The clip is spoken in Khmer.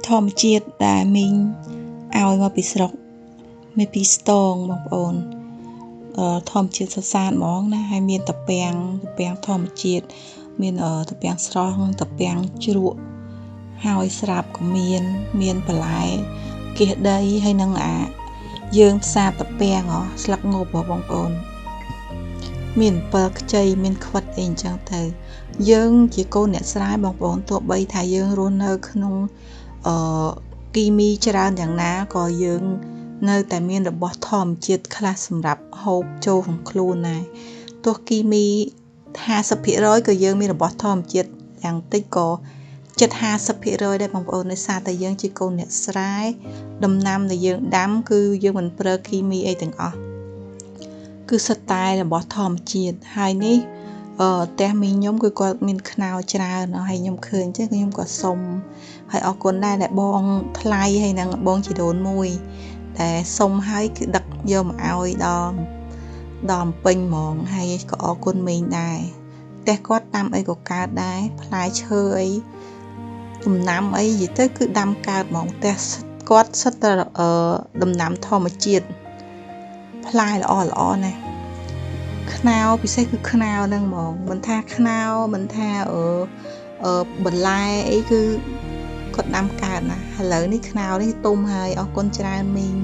ធម្មជាតិដែលមីងឲ្យមកពីស្រុកមានពីស្ទងបងប្អូនធម្មជាតិសុសាន្តហ្មងណាហើយមានតាពាំងធម្មជាតិមានតាពាំងស្រស់តាពាំងជ្រក់ហើយស្រាប់ក៏មានបន្លែគះដីហើយនឹងយើងផ្សារតាពាំងស្លឹកងប់បងប្អូនមានអំពិលខ្ចីមានខ្វិតអីអញ្ចឹងទៅយើងជាកូនអ្នកស្រែបងប្អូនទោះបីថាយើងរស់នៅក្នុងគីមីច្រើនយ៉ាងណាក៏យើងនៅតែមានរបស់ធម្មជាតិខ្លះសម្រាប់ហូបចូលក្នុងខ្លួនដែរទោះគីមី 50% ក៏យើងមានរបស់ធម្មជាតិយ៉ាងតិចក៏ជិត 50% ដែរបងប្អូនដោយសារតែយើងជាកូនអ្នកស្រែដំណាំដែលយើងដាំគឺយើងមិនប្រើគីមីអីទាំងអស់គឺសុទ្ធតែរបស់ធម្មជាតិហើយនេះផ្ទះមីងខ្ញុំគឺគាត់មានខ្នោច្រើនហើយខ្ញុំឃើញចឹងខ្ញុំក៏សុំហើយអរគុណដែរដែលបងថ្លៃហើយនឹងបងជីដូនមួយតែសុំហើយគឺដឹកយកមកឲ្យដល់ពេញហ្មងហើយក៏អរគុណមីងដែរផ្ទះគាត់ដាំអីក៏កើតដែរផ្លែឈើអីដំណាំអីនិយាយទៅគឺដាំកើតហ្មងផ្ទះគាត់សុទ្ធតែដំណាំធម្មជាតិផ្លែល្អណាស់ខ្នោពិសេសគឺខ្នោហ្នឹងហ្មងមិនថាខ្នោមិនថាបន្លែអីគឺគាត់ដាំកើតណាឥឡូវនេះខ្នោនេះទុំហើយអរគុណច្រើនមីង